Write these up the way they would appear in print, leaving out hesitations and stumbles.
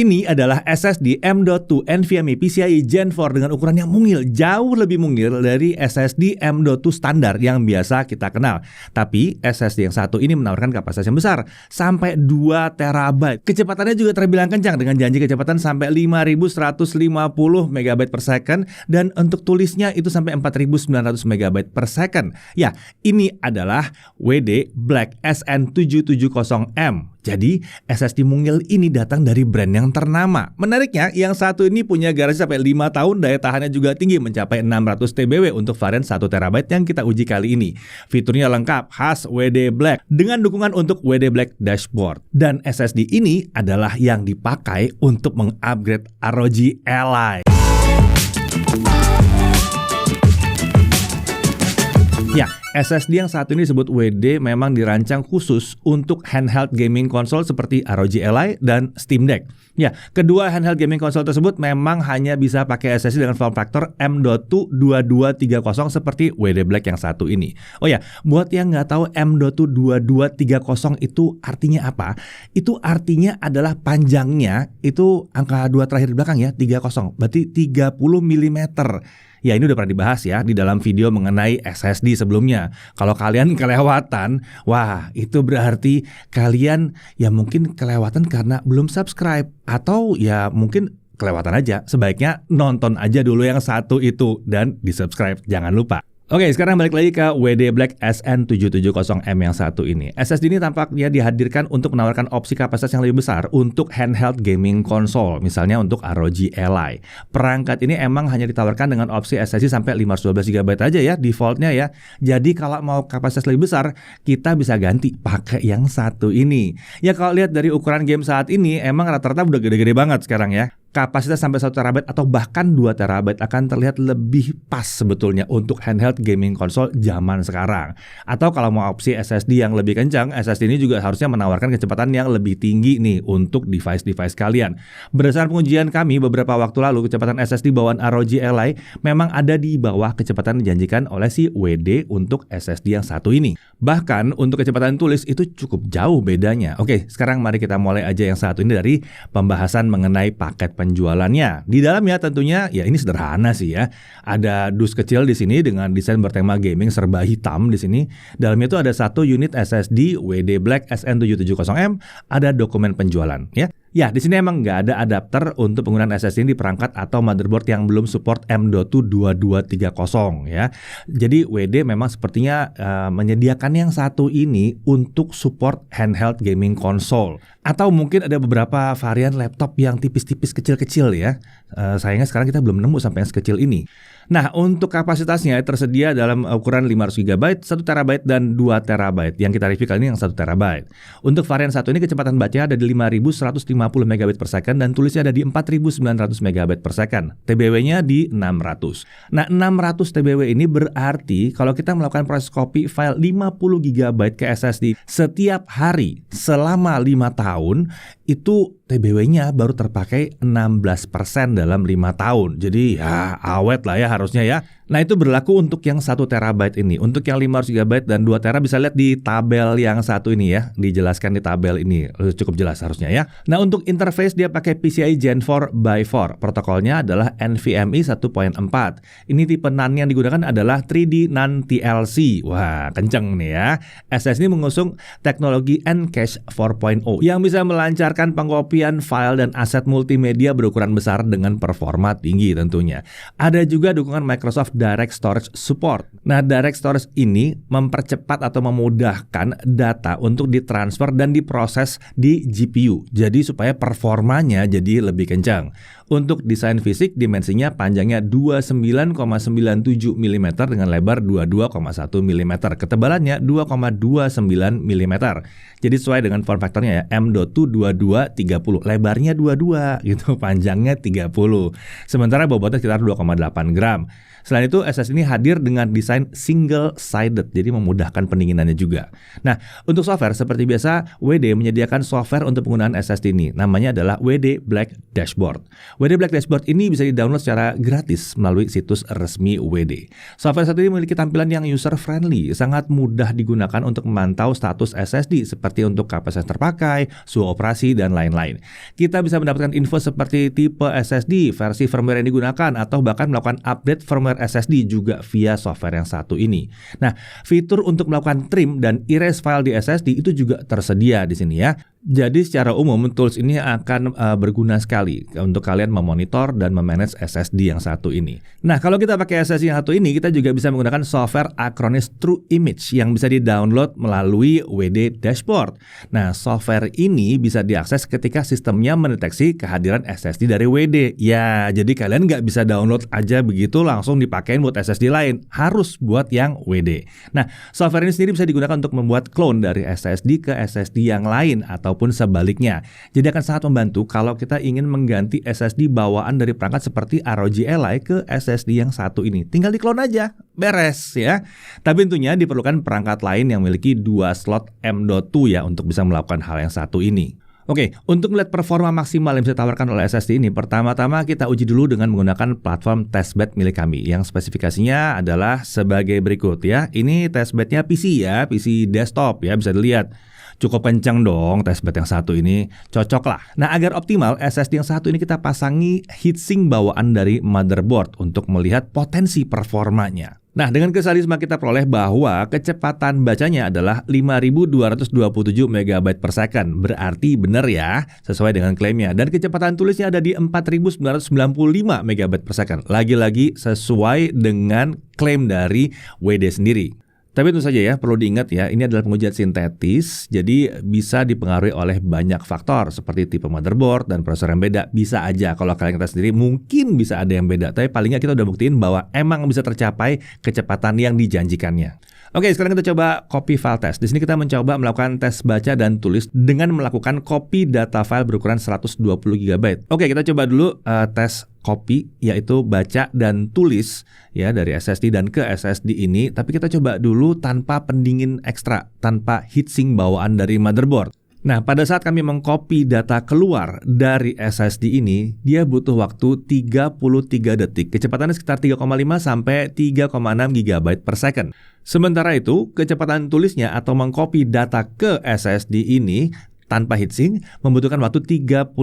Ini adalah SSD M.2 NVMe PCIe Gen 4 dengan ukuran yang mungil, jauh lebih mungil dari SSD M.2 standar yang biasa kita kenal. Tapi SSD yang satu ini menawarkan kapasitas yang besar, sampai 2 TB. Kecepatannya juga terbilang kencang dengan janji kecepatan sampai 5150 MB per second, dan untuk tulisnya itu sampai 4900 MB per second. Ya, ini adalah WD Black SN770M. Jadi SSD mungil ini datang dari brand yang ternama. Menariknya, yang satu ini punya garansi sampai 5 tahun, daya tahannya juga tinggi mencapai 600 TBW untuk varian 1 TB yang kita uji kali ini. Fiturnya lengkap, khas WD Black dengan dukungan untuk WD Black Dashboard. Dan SSD ini adalah yang dipakai untuk mengupgrade ROG Ally. Ya, SSD yang satu ini disebut WD memang dirancang khusus untuk handheld gaming konsol seperti ROG Ally dan Steam Deck. Ya, kedua handheld gaming konsol tersebut memang hanya bisa pakai SSD dengan form factor M.2 2230 seperti WD Black yang satu ini. Oh ya, buat yang nggak tahu M.2 2230 itu artinya apa? Itu artinya adalah panjangnya itu angka 2 terakhir di belakang ya, 30. Berarti 30 mm. Ya, ini udah pernah dibahas ya di dalam video mengenai SSD sebelumnya. Kalau kalian kelewatan, wah itu berarti kalian ya mungkin kelewatan karena belum subscribe. Atau ya mungkin kelewatan aja. Sebaiknya nonton aja dulu yang satu itu dan di subscribe, jangan lupa. Oke, sekarang balik lagi ke WD Black SN770M yang satu ini. SSD ini tampaknya dihadirkan untuk menawarkan opsi kapasitas yang lebih besar untuk handheld gaming konsol, misalnya untuk ROG Ally. Perangkat ini emang hanya ditawarkan dengan opsi SSD sampai 512 GB aja ya, defaultnya ya. Jadi kalau mau kapasitas lebih besar, kita bisa ganti pakai yang satu ini. Ya kalau lihat dari ukuran game saat ini, emang rata-rata udah gede-gede banget sekarang ya. Kapasitas sampai 1 TB atau bahkan 2 TB akan terlihat lebih pas sebetulnya untuk handheld gaming konsol zaman sekarang. Atau kalau mau opsi SSD yang lebih kencang, SSD ini juga harusnya menawarkan kecepatan yang lebih tinggi nih untuk device-device kalian. Berdasarkan pengujian kami beberapa waktu lalu, kecepatan SSD bawaan ROG Ally memang ada di bawah kecepatan dijanjikan oleh si WD untuk SSD yang satu ini. Bahkan untuk kecepatan tulis itu cukup jauh bedanya. Oke, sekarang mari kita mulai aja yang satu ini dari pembahasan mengenai paket penjualannya. Di dalamnya tentunya ya ini sederhana sih ya. Ada dus kecil di sini dengan desain bertema gaming serba hitam di sini. Dalamnya itu ada satu unit SSD WD Black SN770M, ada dokumen penjualan ya. Ya, di sini emang nggak ada adapter untuk penggunaan SSD di perangkat atau motherboard yang belum support M.2 2230 ya. Jadi WD memang sepertinya menyediakan yang satu ini untuk support handheld gaming console. Atau mungkin ada beberapa varian laptop yang tipis-tipis kecil-kecil ya. Sayangnya sekarang kita belum nemu sampai yang sekecil ini. Nah, untuk kapasitasnya tersedia dalam ukuran 500 GB, 1 TB dan 2 TB. Yang kita review kali ini yang 1 TB. Untuk varian satu ini kecepatan bacanya ada di 5150 MB per second dan tulisnya ada di 4900 MB per second. TBW-nya di 600. Nah, 600 TBW ini berarti kalau kita melakukan proses copy file 50 GB ke SSD setiap hari selama 5 tahun, itu TBW-nya baru terpakai 16% dalam 5 tahun. Jadi ya awet lah ya harusnya ya. Nah, itu berlaku untuk yang 1 TB ini. Untuk yang 500 GB dan 2 TB bisa lihat di tabel yang satu ini ya. Dijelaskan di tabel ini. Cukup jelas harusnya ya. Nah, untuk interface dia pakai PCIe Gen 4x4. Protokolnya adalah NVMe 1.4. Ini tipe NAND yang digunakan adalah 3D NAND TLC. Wah, kenceng nih ya. SSD mengusung teknologi Encache 4.0 yang bisa melancarkan pengkopian file dan aset multimedia berukuran besar dengan performa tinggi tentunya. Ada juga dukungan Microsoft Direct Storage Support. Nah, Direct Storage ini mempercepat atau memudahkan data untuk ditransfer dan diproses di GPU. Jadi supaya performanya jadi lebih kencang. Untuk desain fisik, dimensinya panjangnya 29,97 mm dengan lebar 22,1 mm. Ketebalannya 2,29 mm. Jadi sesuai dengan form factornya ya, M.2 2230. Lebarnya 22 gitu, panjangnya 30. Sementara bobotnya sekitar 2,8 gram. Selain itu SSD ini hadir dengan desain single sided, jadi memudahkan pendinginannya juga. Nah, untuk software seperti biasa, WD menyediakan software untuk penggunaan SSD ini. Namanya adalah WD Black Dashboard. WD Black Dashboard ini bisa di-download secara gratis melalui situs resmi WD. Software satu ini memiliki tampilan yang user friendly, sangat mudah digunakan untuk memantau status SSD seperti untuk kapasitas terpakai, suhu operasi, dan lain-lain. Kita bisa mendapatkan info seperti tipe SSD, versi firmware yang digunakan, atau bahkan melakukan update firmware SSD juga via software yang satu ini. Nah, fitur untuk melakukan trim dan erase file di SSD itu juga tersedia di sini ya. Jadi secara umum tools ini akan berguna sekali untuk kalian memonitor dan memanage SSD yang satu ini. Nah, kalau kita pakai SSD yang satu ini, kita juga bisa menggunakan software Acronis True Image yang bisa di-download melalui WD Dashboard. Nah, software ini bisa diakses ketika sistemnya mendeteksi kehadiran SSD dari WD. Ya, jadi kalian nggak bisa download aja begitu langsung dipakein buat SSD lain. Harus buat yang WD. Nah, software ini sendiri bisa digunakan untuk membuat clone dari SSD ke SSD yang lain ataupun sebaliknya. Jadi akan sangat membantu kalau kita ingin mengganti SSD bawaan dari perangkat seperti ROG Ally ke SSD yang satu ini. Tinggal di-clone aja, beres ya. Tapi tentunya diperlukan perangkat lain yang memiliki 2 slot M.2 ya untuk bisa melakukan hal yang satu ini. Oke, untuk melihat performa maksimal yang bisa ditawarkan oleh SSD ini, pertama-tama kita uji dulu dengan menggunakan platform testbed milik kami yang spesifikasinya adalah sebagai berikut ya. Ini testbednya PC ya, PC desktop ya, bisa dilihat. Cukup kencang dong testbed yang satu ini, cocok lah. Nah, agar optimal, SSD yang satu ini kita pasangi heatsink bawaan dari motherboard untuk melihat potensi performanya. Nah, dengan kesadisme kita peroleh bahwa kecepatan bacanya adalah 5227 MB per second. Berarti benar ya, sesuai dengan klaimnya. Dan kecepatan tulisnya ada di 4995 MB per second. Lagi-lagi sesuai dengan klaim dari WD sendiri. Tapi tentu saja ya, perlu diingat ya, ini adalah pengujian sintetis, jadi bisa dipengaruhi oleh banyak faktor seperti tipe motherboard dan prosesor yang beda. Bisa aja kalau kalian kata sendiri mungkin bisa ada yang beda, tapi paling nggak kita udah buktiin bahwa emang bisa tercapai kecepatan yang dijanjikannya. Oke, sekarang kita coba copy file test. Di sini kita mencoba melakukan tes baca dan tulis dengan melakukan copy data file berukuran 120 GB. Oke, kita coba dulu tes copy, yaitu baca dan tulis ya dari SSD dan ke SSD ini. Tapi kita coba dulu tanpa pendingin ekstra, tanpa heatsink bawaan dari motherboard. Nah, pada saat kami mengcopy data keluar dari SSD ini, dia butuh waktu 33 detik. Kecepatannya sekitar 3,5 sampai 3,6 GB per second. Sementara itu, kecepatan tulisnya atau mengcopy data ke SSD ini tanpa heatsink membutuhkan waktu 34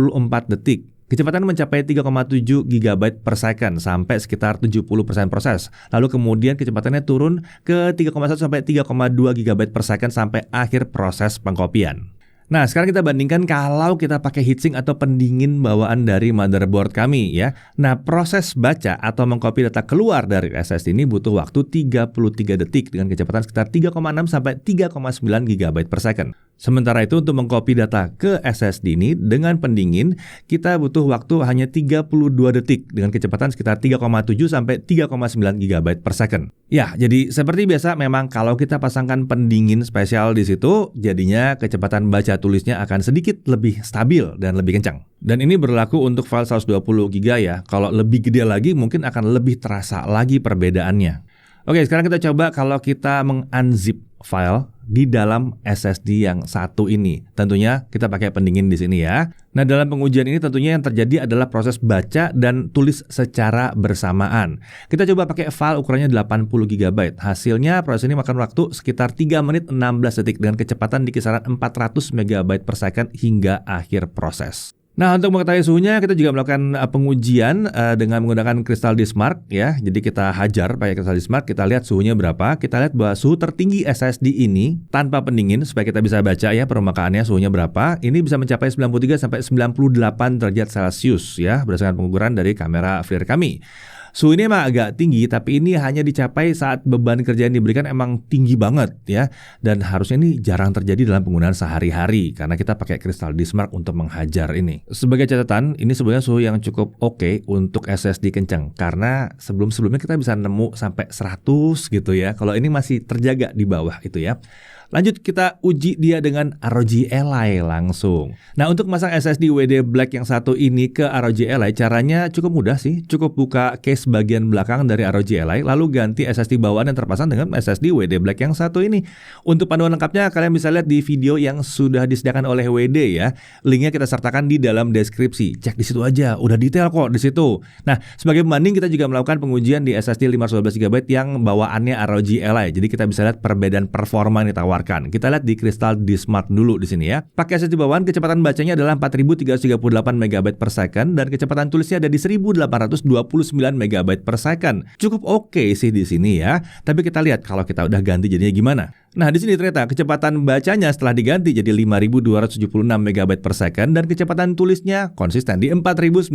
detik. Kecepatan mencapai 3,7 GB per second sampai sekitar 70% proses. Lalu kemudian kecepatannya turun ke 3,1 sampai 3,2 GB per second sampai akhir proses pengkopian. Nah, sekarang kita bandingkan kalau kita pakai heatsink atau pendingin bawaan dari motherboard kami ya. Nah, proses baca atau mengcopy data keluar dari SSD ini butuh waktu 33 detik dengan kecepatan sekitar 3,6 sampai 3,9 GB per second. Sementara itu untuk mengcopy data ke SSD ini dengan pendingin kita butuh waktu hanya 32 detik dengan kecepatan sekitar 3,7 sampai 3,9 GB per second. Ya, jadi seperti biasa memang kalau kita pasangkan pendingin spesial di situ, jadinya kecepatan baca tulisnya akan sedikit lebih stabil dan lebih kencang. Dan ini berlaku untuk file 120 GB ya. Kalau lebih gede lagi mungkin akan lebih terasa lagi perbedaannya. Oke, sekarang kita coba kalau kita meng-unzip file di dalam SSD yang satu ini. Tentunya kita pakai pendingin di sini ya. Nah, dalam pengujian ini tentunya yang terjadi adalah proses baca dan tulis secara bersamaan. Kita coba pakai file ukurannya 80 GB. Hasilnya proses ini makan waktu sekitar 3 menit 16 detik dengan kecepatan di kisaran 400 MB per second hingga akhir proses. Nah, untuk mengetahui suhunya kita juga melakukan pengujian dengan menggunakan Crystal Disk Mark ya. Jadi kita hajar pakai Crystal Disk Mark, kita lihat suhunya berapa. Kita lihat bahwa suhu tertinggi SSD ini tanpa pendingin supaya kita bisa baca ya permukaannya suhunya berapa. Ini bisa mencapai 93 sampai 98 derajat Celcius ya berdasarkan pengukuran dari kamera FLIR kami. Suhu ini emang agak tinggi, tapi ini hanya dicapai saat beban kerja yang diberikan emang tinggi banget ya. Dan harusnya ini jarang terjadi dalam penggunaan sehari-hari karena kita pakai Crystal Disk Mark untuk menghajar ini. Sebagai catatan, ini sebenarnya suhu yang cukup oke untuk SSD kencang karena sebelum-sebelumnya kita bisa nemu sampai 100 gitu ya. Kalau ini masih terjaga di bawah itu ya. Lanjut kita uji dia dengan ROG Ally langsung. Nah, untuk masang SSD WD Black yang satu ini ke ROG Ally caranya cukup mudah sih. Cukup buka case bagian belakang dari ROG Ally, lalu ganti SSD bawaan yang terpasang dengan SSD WD Black yang satu ini. Untuk panduan lengkapnya kalian bisa lihat di video yang sudah disediakan oleh WD ya. Linknya kita sertakan di dalam deskripsi. Cek di situ aja, udah detail kok di situ. Nah, sebagai pembanding kita juga melakukan pengujian di SSD 512GB yang bawaannya ROG Ally. Jadi kita bisa lihat perbedaan performa yang ditawarkan. Kita lihat di Crystal D-Smart dulu di sini ya. Pakai SSD bawaan kecepatan bacanya adalah 4338 MB per second dan kecepatan tulisnya ada di 1829 MB per second. Cukup oke sih di sini ya. Tapi kita lihat kalau kita udah ganti jadinya gimana. Nah, di sini ternyata kecepatan bacanya setelah diganti jadi 5276 MB per second dan kecepatan tulisnya konsisten di 4961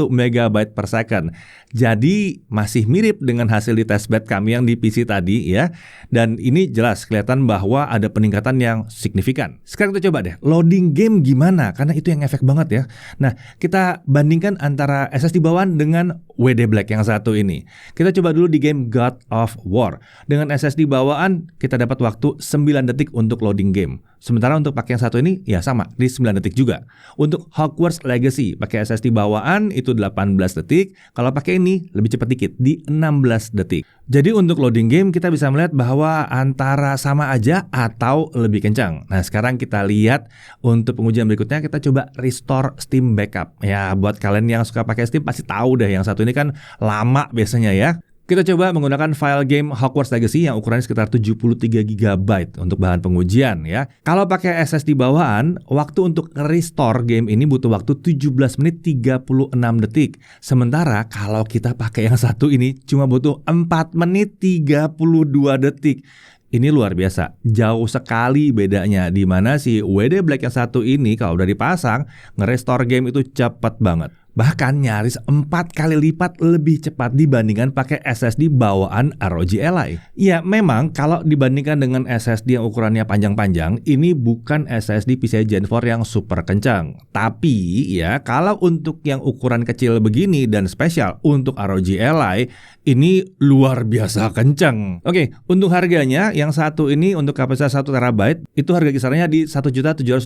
MB per second. Jadi masih mirip dengan hasil di testbed kami yang di PC tadi ya. Dan ini jelas kelihatan bahwa ada peningkatan yang signifikan. Sekarang kita coba deh loading game gimana, karena itu yang efek banget ya. Nah, kita bandingkan antara SSD bawaan dengan WD Black yang satu ini. Kita coba dulu di game God of War. Dengan SSD bawaan kita dapat waktu 9 detik untuk loading game. Sementara untuk pakai yang satu ini ya sama, di 9 detik juga. Untuk Hogwarts Legacy pakai SSD bawaan itu 18 detik. Kalau pakai ini lebih cepat dikit di 16 detik. Jadi untuk loading game kita bisa melihat bahwa antara sama aja atau lebih kencang. Nah, sekarang kita lihat untuk pengujian berikutnya, kita coba restore Steam Backup. Ya, buat kalian yang suka pakai Steam pasti tahu deh yang satu ini kan lama biasanya ya. Kita coba menggunakan file game Hogwarts Legacy yang ukurannya sekitar 73 GB untuk bahan pengujian ya. Kalau pakai SSD bawaan, waktu untuk restore game ini butuh waktu 17 menit 36 detik. Sementara kalau kita pakai yang satu ini cuma butuh 4 menit 32 detik. Ini luar biasa, jauh sekali bedanya, di mana si WD Black yang satu ini kalau udah dipasang, nge-restore game itu cepat banget. Bahkan nyaris 4 kali lipat lebih cepat dibandingkan pakai SSD bawaan ROG Ally. Ya memang kalau dibandingkan dengan SSD yang ukurannya panjang-panjang, ini bukan SSD PCIe Gen 4 yang super kencang. Tapi ya kalau untuk yang ukuran kecil begini dan spesial untuk ROG Ally, ini luar biasa kencang. Oke, untuk harganya yang satu ini untuk kapasitas 1 TB itu harga kisarannya di 1.764.000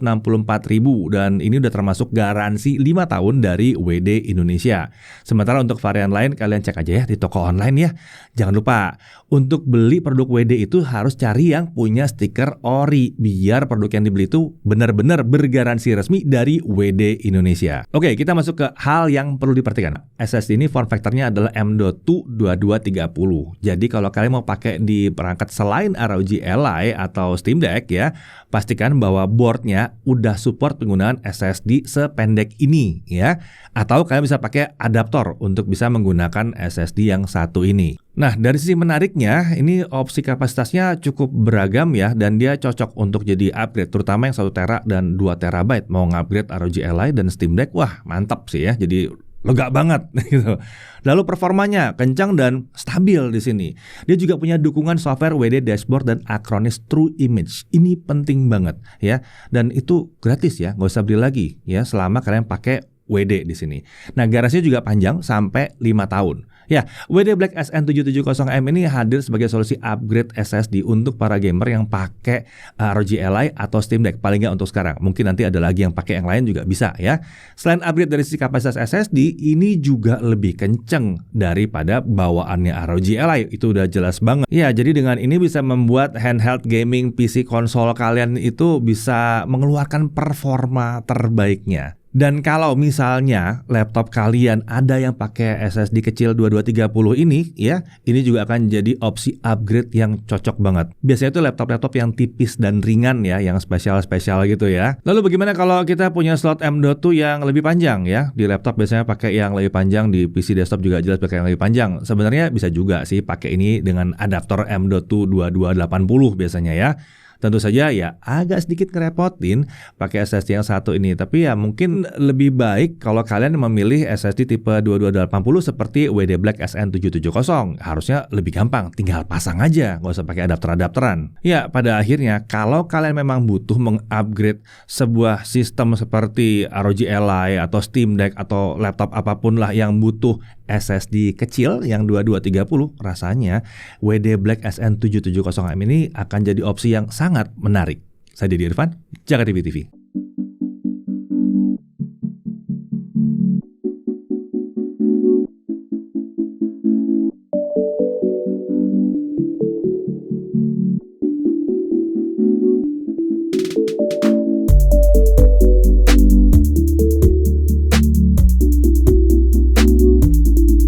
dan ini udah termasuk garansi 5 tahun dari WD Indonesia. Sementara untuk varian lain kalian cek aja ya di toko online ya. Jangan lupa untuk beli produk WD itu harus cari yang punya stiker ori biar produk yang dibeli itu benar-benar bergaransi resmi dari WD Indonesia. Oke, kita masuk ke hal yang perlu diperhatikan. SSD ini form factornya adalah M.2 2230. Jadi kalau kalian mau pakai di perangkat selain ROG Ally atau Steam Deck ya, pastikan bahwa boardnya udah support penggunaan SSD sependek ini ya. Atau kalian bisa pakai adaptor untuk bisa menggunakan SSD yang satu ini. Nah, dari sisi menariknya, ini opsi kapasitasnya cukup beragam ya, dan dia cocok untuk jadi upgrade, terutama yang 1 tera dan 2 terabyte. Mau nge-upgrade ROG Ally dan Steam Deck, wah mantap sih ya, jadi lega banget gitu. Lalu performanya kencang dan stabil di sini. Dia juga punya dukungan software WD Dashboard dan Acronis True Image. Ini penting banget ya, dan itu gratis ya, nggak usah beli lagi ya selama kalian pakai WD di sini. Nah, garansinya juga panjang sampai 5 tahun. Ya, WD Black SN770M ini hadir sebagai solusi upgrade SSD untuk para gamer yang pakai ROG Ally atau Steam Deck, paling nggak untuk sekarang. Mungkin nanti ada lagi yang pakai yang lain juga bisa ya. Selain upgrade dari sisi kapasitas SSD, ini juga lebih kenceng daripada bawaannya ROG Ally. Itu udah jelas banget. Ya, jadi dengan ini bisa membuat handheld gaming PC konsol kalian itu bisa mengeluarkan performa terbaiknya. Dan kalau misalnya laptop kalian ada yang pakai SSD kecil 2230 ini ya, ini juga akan jadi opsi upgrade yang cocok banget. Biasanya itu laptop-laptop yang tipis dan ringan ya, yang spesial-spesial gitu ya. Lalu bagaimana kalau kita punya slot M.2 yang lebih panjang ya? Di laptop biasanya pakai yang lebih panjang, di PC desktop juga jelas pakai yang lebih panjang. Sebenarnya bisa juga sih pakai ini dengan adaptor M.2 2280 biasanya ya. Tentu saja ya agak sedikit ngerepotin pakai SSD yang satu ini, tapi ya mungkin lebih baik kalau kalian memilih SSD tipe 2280 seperti WD Black SN770. Harusnya lebih gampang, tinggal pasang aja, nggak usah pakai adapter-adapteran. Ya, pada akhirnya kalau kalian memang butuh mengupgrade sebuah sistem seperti ROG Ally atau Steam Deck atau laptop apapun lah yang butuh SSD kecil yang 2230, rasanya WD Black SN770M ini akan jadi opsi yang sangat menarik. Saya Dedi Irfan, Jakarta TV TV.